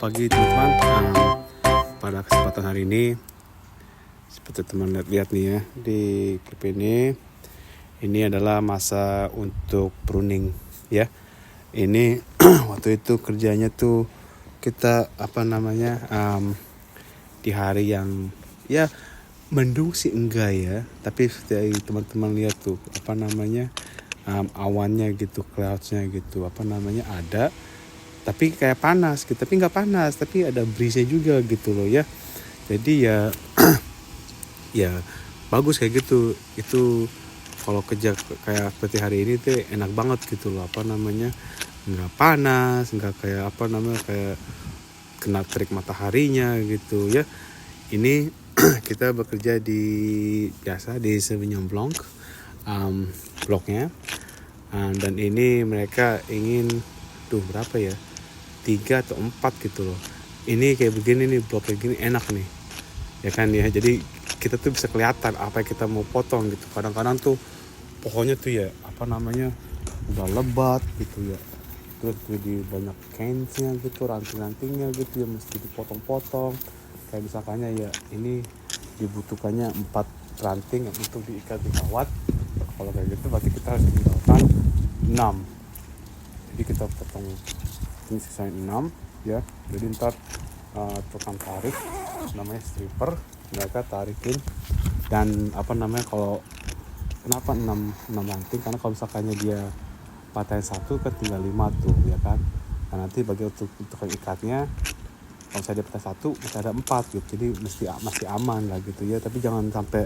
Selamat pagi teman-teman. Pada kesempatan hari ini, seperti teman lihat nih ya di klip ini adalah masa untuk pruning ya. Ini waktu itu kerjanya tuh kita di hari yang ya mendung sih enggak ya, tapi dari teman-teman lihat tuh awannya gitu, cloudsnya gitu ada, tapi kayak panas gitu, tapi nggak panas, tapi ada breeze juga gitu loh ya. Jadi ya ya bagus kayak gitu. Itu kalau kerja kayak seperti hari ini tuh enak banget gitu loh, nggak panas, nggak kayak kayak kena terik mataharinya gitu ya. Ini kita bekerja biasa di Sauvignon Blanc bloknya, dan ini mereka ingin berapa ya, 3 atau 4 gitu loh. Ini kayak begini nih, blok kayak gini enak nih ya kan ya. Jadi kita tuh bisa kelihatan apa yang kita mau potong gitu. Kadang-kadang tuh pohonnya tuh ya udah lebat gitu ya, terus jadi banyak canesnya gitu, ranting-rantingnya gitu ya, mesti dipotong-potong. Kayak misalkannya ya ini dibutuhkannya 4 ranting untuk diikat di kawat. Kalau kayak gitu berarti kita harus meninggalkan 6. Jadi kita potong ini sisain 6 ya. Jadi ntar tukang tarik namanya stripper, mereka tarikin. Dan kalau kenapa 6 ranting, karena kalau misalkannya dia patahin 1 kan tinggal 5 tuh ya kan. Nah nanti bagi untuk ikatnya, kalau misalnya dia patah 1 bisa ada 4 gitu. Jadi masih aman lah gitu ya. Tapi jangan sampai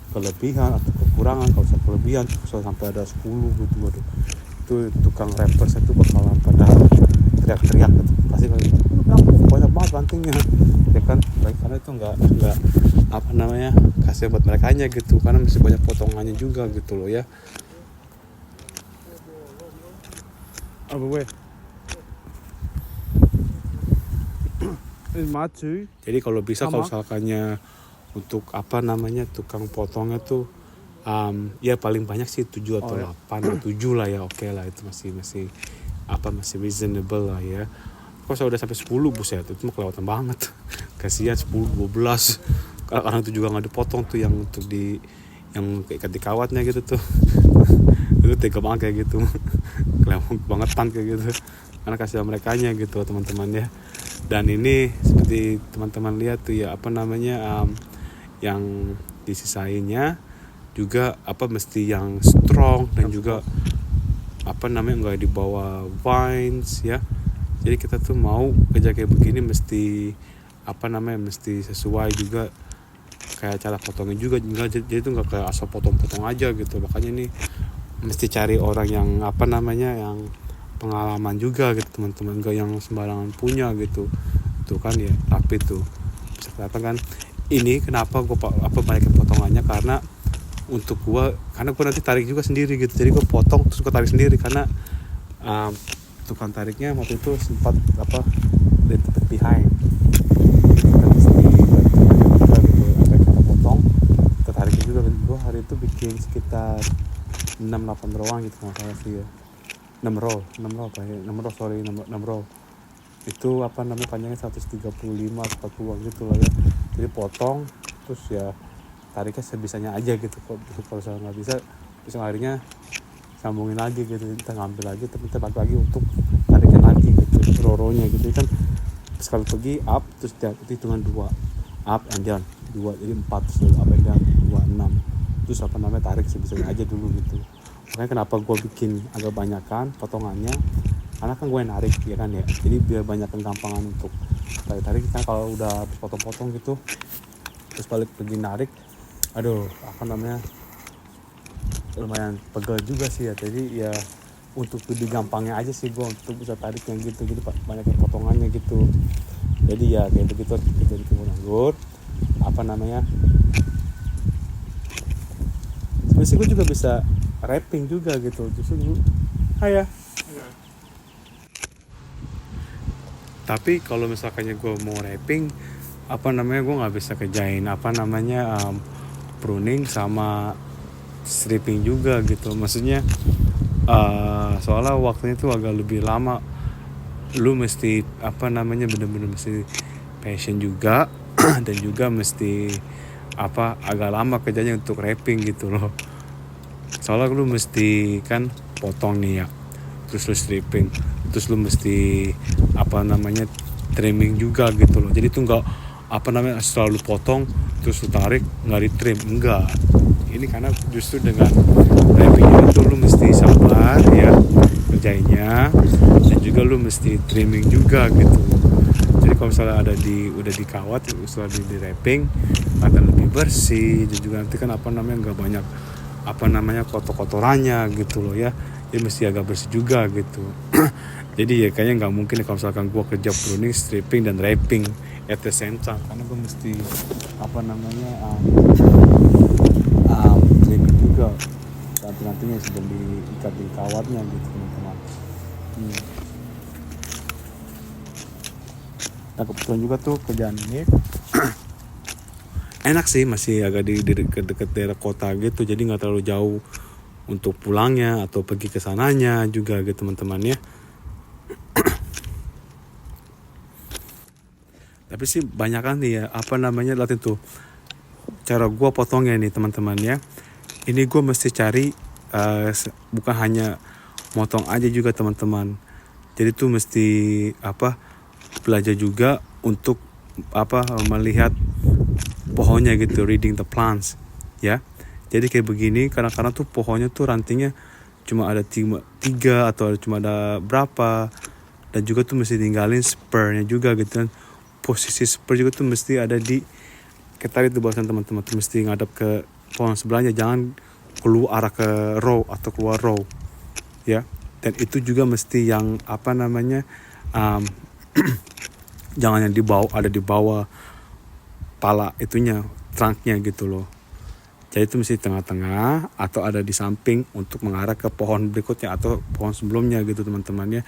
kelebihan atau kekurangan. Kalau kelebihan sampai ada 10 gitu, waduh, itu tukang rappers itu bakalan pada teriak-teriak gitu. Pasti banyak banget rantingnya ya kan. Karena itu nggak kasih buat mereka nya gitu, karena masih banyak potongannya juga gitu loh ya. Jadi kalau bisa, kalau misalkannya untuk tukang potongnya tuh ya paling banyak sih 7 atau 8 atau 7 lah ya, oke lah, itu masih reasonable lah ya. Kalau saya udah sampai 10, buset, itu mah kelewatan banget. Kasihan 10, 12. Kadang itu juga nggak dipotong tuh yang untuk yang ikat di kawatnya gitu tuh. Itu tega banget kayak gitu. Kelewatan bangetan kayak gitu. Karena kasihan merekanya gitu teman-teman ya. Dan ini seperti teman-teman lihat tuh ya, yang disisainnya juga mesti yang strong dan juga nggak di bawah vines ya. Jadi kita tuh mau kerja kayak begini mesti mesti sesuai juga kayak cara potongnya juga. Jadi itu nggak kayak asal potong-potong aja gitu. Makanya ini mesti cari orang yang yang pengalaman juga gitu teman-teman, nggak yang sembarangan punya gitu tuh kan ya. Tapi tuh bisa kelihatan kan, ini kenapa gue banyakin potongannya, karena untuk karena gue nanti tarik juga sendiri gitu. Jadi gue potong terus gue tarik sendiri, karena tukang tariknya waktu itu sempat little bit behind. Kita mesti bantu juga gitu apa yang kita potong, kita tarikin juga. Gue hari itu bikin sekitar 6-8 rowan gitu nggak salah sih ya. 6 roll itu panjangnya 135 atau 40 gitu lah ya. Jadi potong terus ya tariknya sebisanya aja gitu. Kalau saya nggak bisa harinya sambungin lagi gitu, kita ngambil lagi, tapi kita bantu lagi untuk tarikin lagi gitu roronya gitu kan. Sekali pergi up terus hitungan 2 up and down 2, jadi 4, terus up and down 2, 6, terus tarik sebisanya aja dulu gitu. Makanya kenapa gue bikin agak banyakan potongannya, karena kan gue narik ya kan ya. Jadi biar banyak gampangan untuk tarik kan. Kalau udah habis potong-potong gitu terus balik pergi narik, aduh lumayan pegel juga sih ya. Jadi ya untuk lebih gampangnya aja sih gue untuk bisa tariknya gitu, jadi banyak potongannya gitu. Jadi ya kayak begitu jadi kebun anggur. Sebenarnya gue juga bisa wrapping juga gitu. Justru gue tapi kalau misalkannya gue mau wrapping gue nggak bisa kerjain pruning sama stripping juga gitu. Maksudnya soalnya waktunya tuh agak lebih lama. Lu mesti apa namanya bener-bener mesti passion juga dan juga mesti apa agak lama kerjanya untuk wrapping gitu loh. Soalnya lu mesti kan potong nih ya, terus lu stripping, terus lu mesti apa namanya trimming juga gitu loh. Jadi tuh nggak apa namanya selalu potong terus lu tarik nggak di trim, enggak. Ini karena justru dengan wrapping itu lu mesti sabar ya kerjanya, dan juga lu mesti trimming juga gitu. Jadi kalau misalnya udah dikawat setelah di wrapping akan lebih bersih, dan juga nanti kan apa namanya nggak banyak apa namanya kotor-kotorannya gitu loh ya. Dia mesti agak bersih juga gitu. Jadi ya kayaknya nggak mungkin kalau misalkan gue kerja pruning, stripping dan wrapping at the same time, karena gue mesti apa namanya trimming juga nantinya sebelum diikat di kawatnya gitu teman-teman. Nah kebetulan juga tuh kerjaan ini enak sih, masih agak di dekat daerah kota gitu, jadi nggak terlalu jauh untuk pulangnya atau pergi ke sananya juga gitu teman-teman ya. Tapi sih banyak kan nih ya apa namanya latih tuh cara gue potongnya nih teman-teman ya. Ini gue mesti cari bukan hanya motong aja juga teman-teman. Jadi tuh mesti apa belajar juga untuk apa melihat pohonnya gitu, reading the plants ya. Jadi kayak begini kadang-kadang tuh pohonnya tuh rantingnya cuma ada tiga atau cuma ada berapa, dan juga tuh mesti tinggalin spurnya juga gitu kan. Posisi spur juga tuh mesti ada di ketarik tuh bahasan teman-teman, tuh mesti ngadap ke pohon sebelahnya, jangan keluar arah ke row atau keluar row ya. Dan itu juga mesti yang apa namanya jangan yang ada di bawah pala itunya, trunknya gitu loh. Jadi itu mesti tengah-tengah atau ada di samping untuk mengarah ke pohon berikutnya atau pohon sebelumnya gitu teman-teman ya.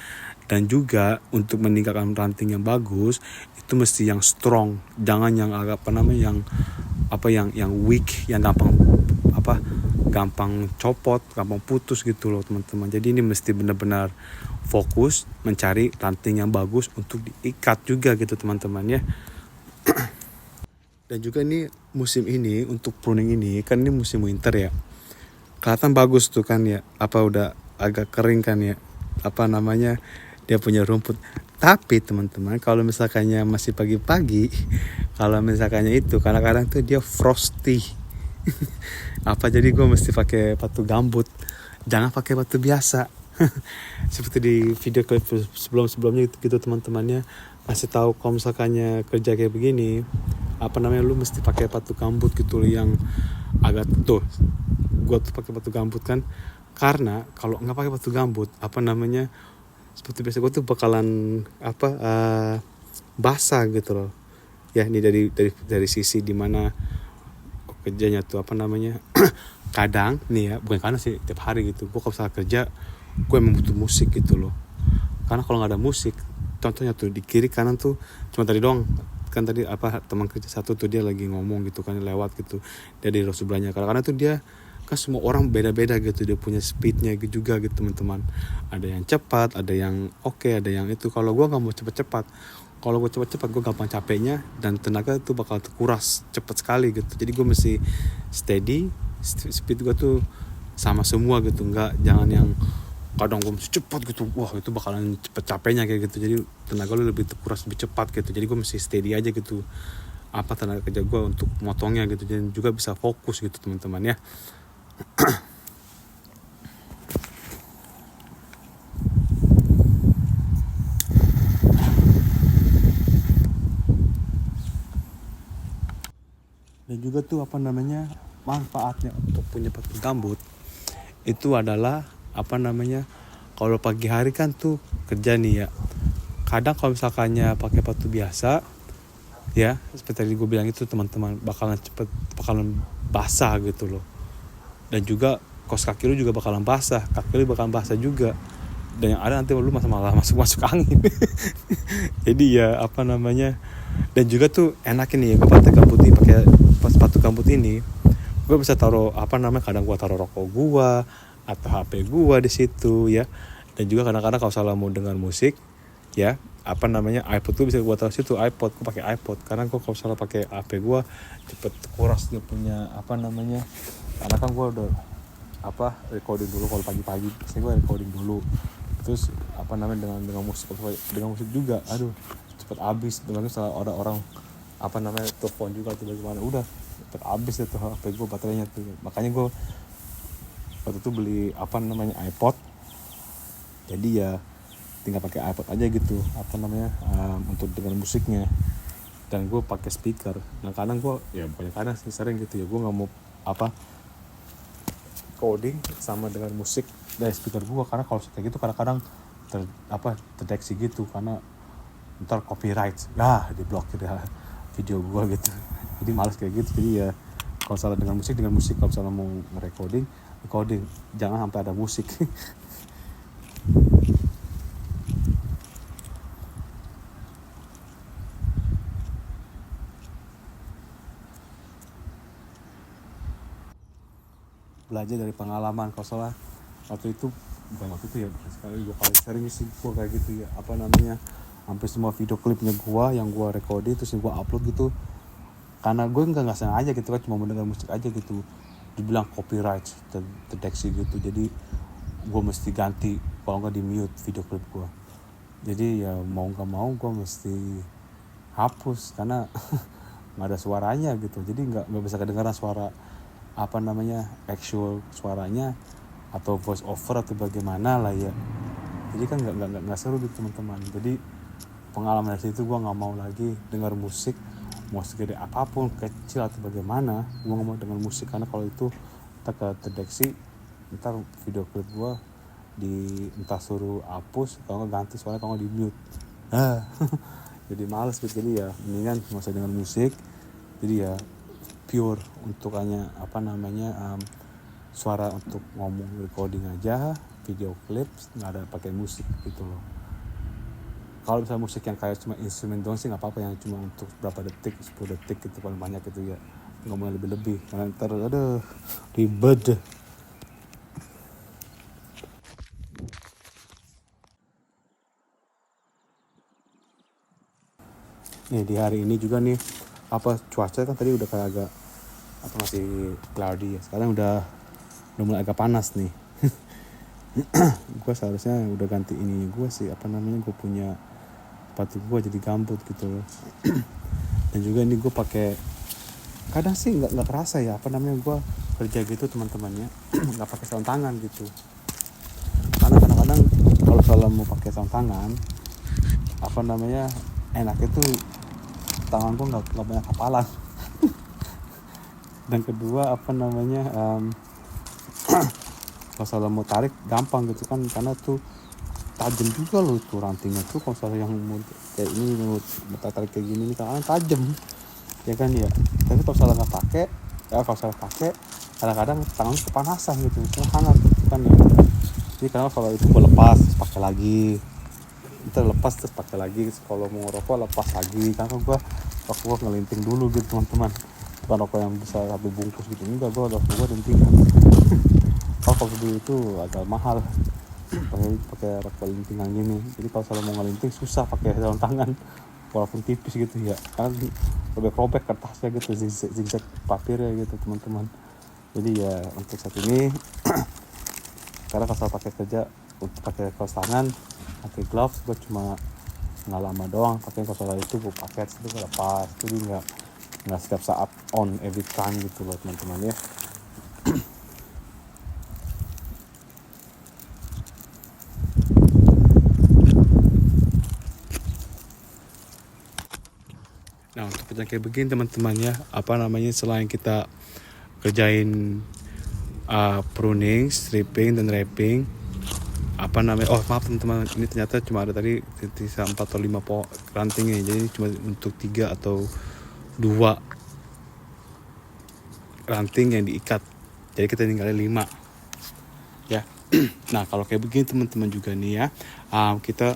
Dan juga untuk meningkatkan ranting yang bagus itu mesti yang strong, jangan yang agak apa namanya yang weak, yang gampang copot, gampang putus gitu loh teman-teman. Jadi ini mesti benar-benar fokus mencari ranting yang bagus untuk diikat juga gitu teman-teman ya. Dan juga ini musim ini untuk pruning ini kan ini musim winter ya, kelihatan bagus tuh kan ya, apa udah agak kering kan ya apa namanya dia punya rumput. Tapi teman-teman kalau misalkannya masih pagi-pagi, kalau misalkannya itu kadang-kadang tuh dia frosty apa jadi gue mesti pakai batu gambut, jangan pakai batu biasa. Seperti di video klip sebelumnya gitu teman-temannya masih tahu kalau misalkannya kerja kayak begini apa namanya lu mesti pakai batu gambut gitu loh, yang agak tuh gue tuh pakai batu gambut kan, karena kalau nggak pakai batu gambut apa namanya seperti biasa gue tuh bakalan basah gitu loh ya. Ini dari sisi dimana kerjanya tuh apa namanya kadang nih ya, bukan karena sih tiap hari gitu gue kalau misalnya kerja gue emang butuh musik gitu loh. Karena kalau nggak ada musik, contohnya tuh di kiri kanan tuh cuma tadi doang kan, tadi apa teman kerja satu tuh dia lagi ngomong gitu kan lewat gitu, dia di row sebelahnya. Karena tuh dia kan semua orang beda-beda gitu, dia punya speednya juga gitu teman-teman. Ada yang cepat, ada yang oke, ada yang itu. Kalau gue nggak mau cepet-cepat, kalau gue cepet-cepet gue gampang capeknya dan tenaga tuh bakal terkuras cepet sekali gitu. Jadi gue mesti steady, speed gue tuh sama semua gitu, jangan yang kadang gue mesti cepat gitu, wah itu bakalan cepet capeknya kayak gitu. Jadi tenaga lu lebih terkuras lebih cepat gitu. Jadi gue mesti steady aja gitu apa tenaga kerja gue untuk motongnya gitu, dan juga bisa fokus gitu teman-teman ya. Dan juga tuh apa namanya manfaatnya untuk punya batu gambut itu adalah apa namanya kalau pagi hari kan tuh kerja nih ya, kadang kalau misalkannya pakai batu biasa ya seperti tadi gue bilang itu teman-teman bakalan basah gitu loh. Dan juga kos kaki lu juga bakalan basah, kaki lu bakalan basah juga, dan yang ada nanti lu malah masuk angin. Jadi ya apa namanya, dan juga tuh enak ini ya gue pakai sepatu gambut ini gue bisa taruh apa namanya, kadang gue taruh rokok gue atau HP gua di situ ya. Dan juga kadang-kadang kalau salah mau dengar musik ya, iPod tuh bisa gua taruh situ. Gua pakai iPod karena gua kalau salah pakai HP gua cepet kuras dia punya karena kan gua udah recording dulu kalau pagi-pagi. Saya gua recording dulu, terus dengan musik juga, aduh cepet habis. Dengan salah orang telepon juga atau bagaimana, udah cepet habis itu HP gue baterainya tuh. Makanya gue waktu itu beli iPod, jadi ya tinggal pakai iPod aja gitu untuk dengar musiknya. Dan gue pakai speaker. Nah kadang gue ya bukannya kadang sih, sering gitu ya, gue nggak mau coding sama dengan musik dari speaker gue, karena kalau kayak gitu kadang-kadang terdeteksi gitu, karena ntar copyright diblokir ya video gue gitu. Jadi males kayak gitu. Jadi ya kalau salah dengan musik, kalau salah mau recording, jangan sampai ada musik. Belajar dari pengalaman. Kalau salah waktu itu ya, sekali 2 kali sering sih gue kayak gitu ya, hampir semua video klipnya gue yang gue recording terus gue upload gitu, karena gue nggak sengaja gitu kan, cuma mendengar musik aja gitu, dibilang copyright, terdeteksi gitu. Jadi gue mesti ganti, kalau nggak di mute video klip gue. Jadi ya mau nggak mau gue mesti hapus karena nggak ada suaranya gitu. Jadi nggak bisa kedengaran suara actual suaranya atau voice over atau bagaimana lah ya. Jadi kan nggak seru gitu teman-teman. Jadi pengalaman dari situ gue nggak mau lagi dengar musik, mau segede apapun, kecil atau bagaimana, gue nggak mau dengar musik, karena kalau itu terdeteksi, ntar video klip gue entah suruh hapus, kalau nggak ganti suaranya, kalau nggak di mute. Jadi males gitu. Jadi ya mendingan nggak usah dengar musik. Jadi ya pure untuk hanya suara untuk ngomong, recording aja, video klip nggak ada pakai musik gitu loh. Kalau misalnya musik yang kayak cuma instrumen doang sih nggak apa-apa, yang cuma untuk berapa detik, 10 detik gitu paling banyak gitu ya, nggak mau lebih-lebih, karena ntar ribet. Nih di hari ini juga nih cuaca kan tadi udah kayak agak masih cloudy ya, sekarang udah mulai agak panas nih. Gue seharusnya udah ganti ini gue sih gue punya sepatu gue jadi gambut gitu loh. Dan juga ini gue pakai, kadang sih nggak kerasa ya gue kerja gitu teman-temannya nggak pakai sarung tangan gitu, karena kadang-kadang kalau salah mau pakai sarung tangan enaknya tuh tangan gue nggak banyak kapalan. Dan kedua kalau salah mau tarik gampang gitu kan, karena tuh tajam juga loh itu rantingnya tuh. Kalau salah yang mau kayak ini mau tarik kayak gini nih kan tajam ya kan ya. Tapi kalau salah nggak pakai, kalau salah pakai kadang-kadang tangan kepanasan gitu, itu hangat gitu kan ya. Jadi kalau itu gue lepas terus pakai lagi, ntar lepas terus pakai lagi, kalau mau ngerokok lepas lagi. Karena gue ngelinting dulu gitu teman-teman, bukan rokok yang bisa 1 bungkus gitu, enggak, gue lintingan. Kalau dulu itu agak mahal pakai rokok lintingan gini. Jadi kalau salah mau ngelinting susah pakai sarung tangan walaupun tipis gitu ya, kan robek-robek kertasnya gitu, zigzag papirnya gitu teman-teman. Jadi ya untuk saat ini karena kalau salah pakai kerja, untuk pakai kaos tangan, pakai gloves, gue cuma nggak lama doang pakai. Kalau salah itu gue pakai itu gue lepas, jadi nggak setiap saat on every time gitu loh teman-teman ya. Nah untuk kerjaan kayak begini teman-teman ya, selain kita kerjain pruning, stripping dan wrapping, maaf teman-teman, ini ternyata cuma ada tadi sisa 4 atau 5 rantingnya, jadi cuma untuk 3 atau 2 ranting yang diikat, jadi kita tinggalin 5 ya. Nah kalau kayak begini teman-teman juga nih ya, kita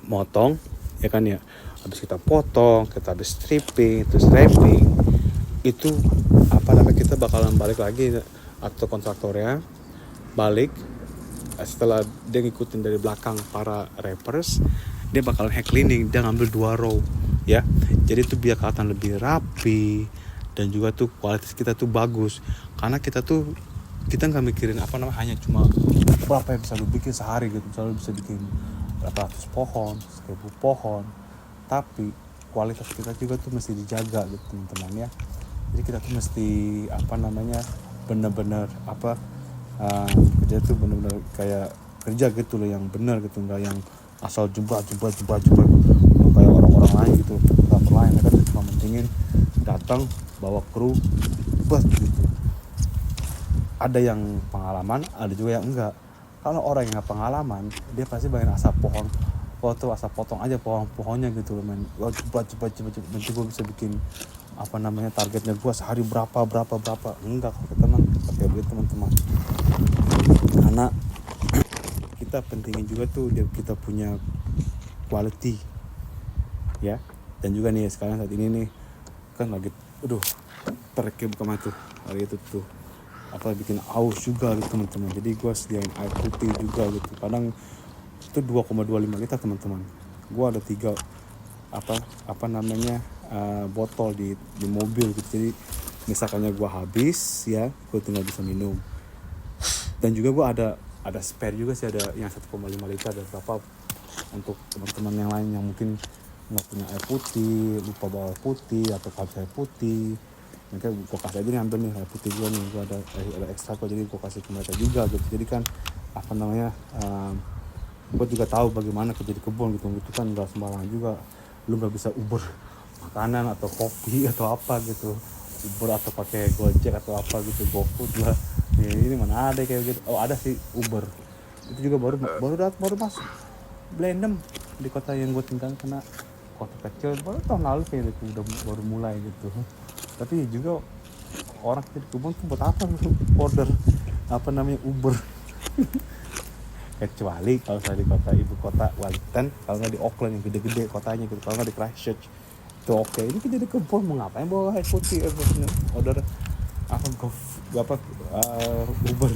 motong ya kan ya, habis kita potong, kita habis stripping terus wrapping, itu kita bakalan balik lagi atau kontraktornya balik, setelah dia ngikutin dari belakang para rappers, dia bakalan hack cleaning, dia ngambil 2 row ya. Jadi tuh biar kelihatan lebih rapi dan juga tuh kualitas kita tuh bagus. Karena kita nggak mikirin hanya cuma berapa yang bisa lu bikin sehari gitu, misalnya lu bisa bikin berapa ratus pohon, 1000 pohon, tapi kualitas kita juga tuh mesti dijaga gitu teman-teman ya. Jadi kita tuh mesti bener-bener kerja tuh bener-bener kayak kerja gitu loh, yang bener gitu, nggak yang asal jebak kayak orang-orang lain gitu. Kantor lain mereka tuh cuma mentingin datang bawa kru bus gitu. Ada yang pengalaman, ada juga yang enggak. Kalau orang yang nggak pengalaman, dia pasti bagian asal asal potong aja pohonnya gitu loh, men. Cepat nanti gue bisa bikin targetnya gue sehari berapa. Enggak, kalau kita mah pakai begitu teman-teman. Karena kita pentingin juga tuh kita punya quality ya. Dan juga nih sekarang saat ini nih kan lagi terkait bukan tuh hari itu tuh bikin aus juga gitu teman-teman. Jadi gue sediain air putih juga gitu. Kadang itu 2,25 liter teman-teman. Gue ada 3 botol di mobil gitu. Jadi misalkannya gue habis ya, gue tinggal bisa minum. Dan juga gue ada spare juga sih, ada yang 1,5 liter dan berapa untuk teman-teman yang lain yang mungkin nggak punya air putih, lupa bawa air putih atau habis air putih. Mereka gue kasih aja nih, ambil nih air putih gue nih, gue ada ekstra kok, jadi gue kasih ke mereka juga gitu. Jadi kan gue juga tahu bagaimana kerja di kebun gitu kan nggak sembarangan juga. Lu nggak bisa Uber makanan atau kopi atau apa gitu, Uber atau pakai Gojek atau apa gitu, GoFood lah. Ini mana ada kayak gitu. Oh ada sih Uber, itu juga baru masuk Blendem di kota yang gue tinggal, karena kota kecil baru tahun lalu kayak itu udah baru mulai gitu. Tapi juga orang kerja di kebun tuh buat apa order Uber kecuali kalau saya di kota ibu kota Wellington, kalau nggak di Auckland yang gede-gede kotanya gitu, kalau nggak di Christchurch itu oke. Ini kita di kebun mau ngapain bawa air putih, order Uber.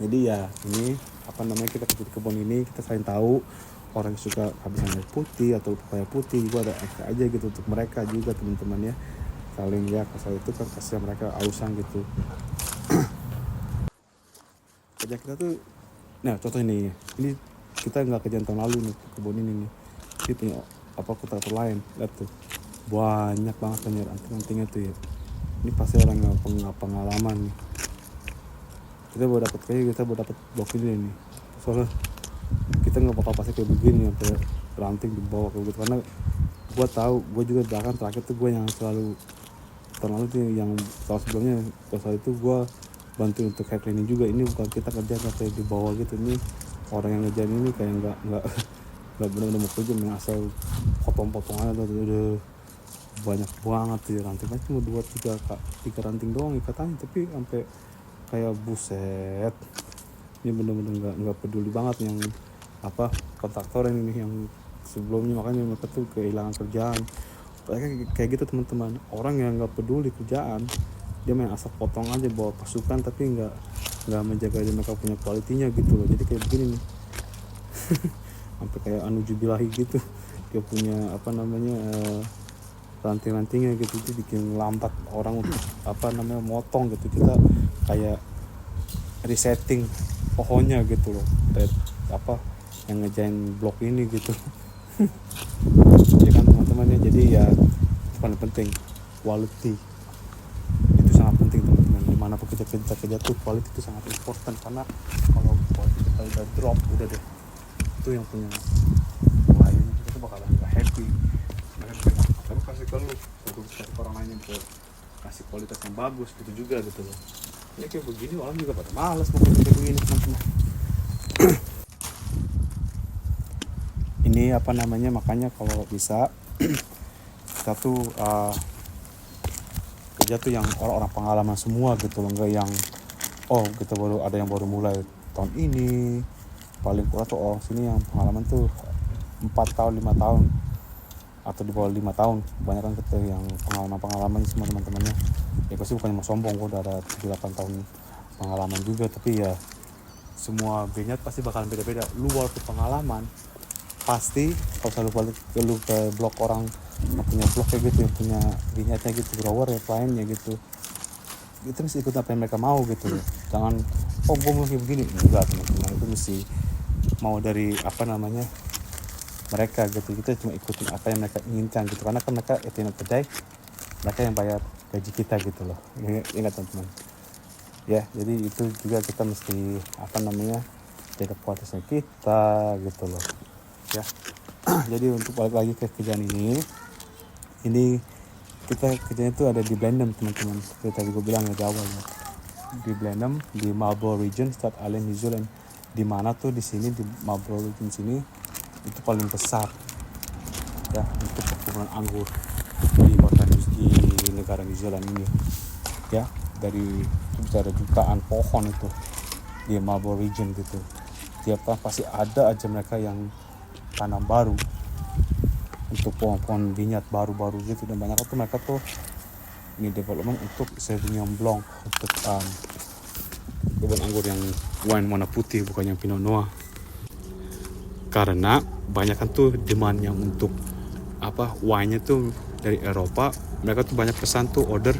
Jadi ya ini kita kerja di kebun ini, kita saling tahu orang yang suka habisan air putih atau lupa air putih, gue ada ekstra aja gitu untuk mereka juga teman-teman ya. Saling ya, kasih itu kan kasih mereka ausan gitu. Kerja kita tuh, nah contoh ini kita nggak kerjaan tahun lalu nih kebun ini nih, dia punya kota lain, lihat tuh banyak banget anting-antingnya tuh ya. Ini pasti orang nggak pengalaman nih. Kita baru dapat blok ini nih, soalnya kita nggak bakal pasti kayak begini sampai ranting di bawah kayak gitu. Karena gue tahu, gue juga bahkan terakhir tuh gue yang selalu tahun lalu tuh, yang tahun sebelumnya pas itu gue bantu untuk hack cleaning juga. Ini bukan kita kerja sampai di bawah gitu, ini orang yang ngerjain ini kayak nggak benar-benar mau kerja, asal potong-potongan atau udah banyak banget tuh rantingnya, cuma 2-3 ranting doang ikatannya, tapi sampai kayak buset. Ini bener-bener nggak peduli banget yang kontraktor ini yang sebelumnya, makanya mereka tuh kehilangan kerjaan. Kayak gitu teman-teman, orang yang nggak peduli kerjaan, dia main asal potong aja bawa pasukan, tapi nggak menjaga mereka punya kualitinya gitu loh. Jadi kayak begini nih sampai kayak Jubilahi gitu, dia punya ranting-rantingnya gitu, itu bikin lambat orang untuk motong gitu. Kita kayak resetting pohonnya gitu loh, yang ngejain blok ini gitu. Ya kan teman-teman ya. Jadi ya paling penting quality itu sangat penting teman-teman. Dimanapun kita kerja tuh quality itu sangat important, karena kalau quality kita udah drop, udah deh, itu yang punya klien kita tuh bakalan nggak happy. Mereka aku kasih ke lu, aku kasih ke orang lain yang kasih kualitas yang bagus gitu juga gitu loh. Ya kayak begini orang juga pada malas mau kayak begini teman-teman. Ini makanya kalau bisa kita tuh kerja tuh yang orang-orang pengalaman semua gitu loh, enggak yang kita ada yang baru mulai tahun ini, paling kurang tuh sini yang pengalaman tuh 4 tahun 5 tahun atau di bawah 5 tahun. Banyak kan kita yang pengalaman semua teman-temannya. Ya pasti bukan mau sombong, gue udah ada 7-8 tahun pengalaman juga. Tapi ya semua vignette pasti bakalan beda-beda. Lu walaupun pengalaman pasti kalau selalu balik lu ke blog orang yang punya blog kayak gitu, yang punya vignette-nya gitu, grower ya, kliennya gitu, itu mesti ikut apa yang mereka mau gitu loh. Jangan gue mau kayak begini, enggak teman-teman, itu mesti mau dari apa namanya mereka gitu. Kita cuma ikutin apa yang mereka inginkan gitu, karena kan mereka at the end of the day mereka yang bayar gaji kita gitu loh. Ingat teman-teman ya. Jadi itu juga kita mesti apa namanya jaga kualitasnya kita gitu loh ya. Jadi untuk balik lagi ke kerjaan ini kita kerjanya itu ada di Blenheim teman-teman, seperti tadi gue bilang ya di awal ya, di Blenheim di Marlborough Region, Stad Island, New Zealand. Di mana tuh di sini di Marlborough Region sini itu paling besar ya untuk perkebunan anggur di negara New Zealand ini ya. Dari itu bisa ada jutaan pohon itu di Marlborough Region gitu. Tiap tahun pasti ada aja mereka yang tanam baru untuk pohon-pohon vignette baru-baru gitu. Dan banyak tuh mereka tuh ini development untuk Sauvignon Blanc, untuk kebun anggur yang wine warna putih, bukan yang Pinot Noir. Karena banyak kan tuh demand yang untuk wine-nya tuh dari Eropa. Mereka tuh banyak pesan tuh order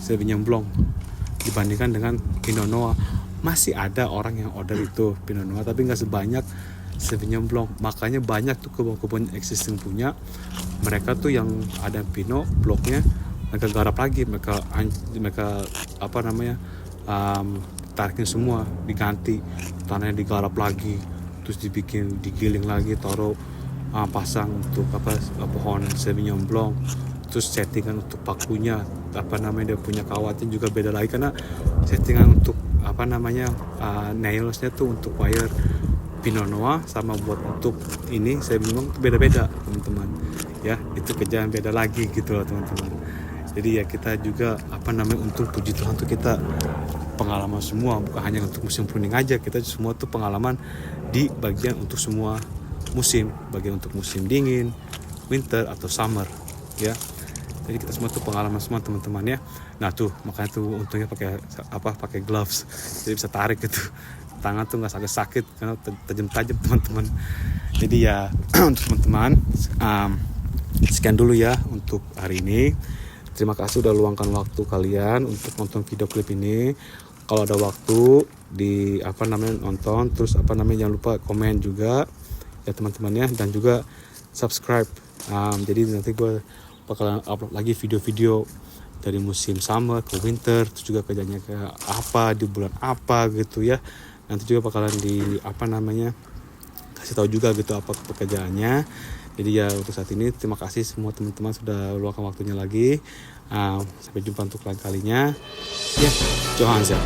Sauvignon Blanc dibandingkan dengan Pinot Noir. Masih ada orang yang order itu Pinot Noir, tapi nggak sebanyak Sauvignon Blanc. Makanya banyak tuh kebun-kebun existing punya mereka tuh yang ada Pinot Blancnya mereka garap lagi, mereka tarikin semua, diganti tanahnya, digarap lagi, terus digiling lagi, taruh pasang untuk pohon Sauvignon Blanc, terus settingan untuk pakunya dia punya kawatnya juga beda lagi, karena settingan untuk nailsnya tuh untuk wire Pinot Noir sama buat untuk ini Sauvignon itu beda-beda teman-teman ya. Itu kerjaan beda lagi gitu loh teman-teman. Jadi ya kita juga untuk puji Tuhan tuh kita pengalaman semua, bukan hanya untuk musim pruning aja, kita semua tuh pengalaman di bagian untuk semua musim, bagian untuk musim dingin, winter atau summer ya. Jadi kita semua tuh pengalaman semua teman-teman ya. Nah tuh makanya tuh untungnya pakai gloves, jadi bisa tarik gitu, tangan tuh nggak sakit karena tajam-tajam teman-teman. Jadi ya untuk teman-teman sekian dulu ya untuk hari ini. Terima kasih udah luangkan waktu kalian untuk nonton video klip ini. Kalau ada waktu nonton, terus jangan lupa komen juga ya teman-teman ya, dan juga subscribe. Jadi nanti gue bakalan upload lagi video-video dari musim summer ke winter, terus juga kerjanya ke apa di bulan apa gitu ya. Nanti juga bakalan kasih tahu juga gitu apa pekerjaannya. Jadi ya untuk saat ini terima kasih semua teman-teman sudah luangkan waktunya lagi. Sampai jumpa untuk lain kalinya ya. Johannes ya.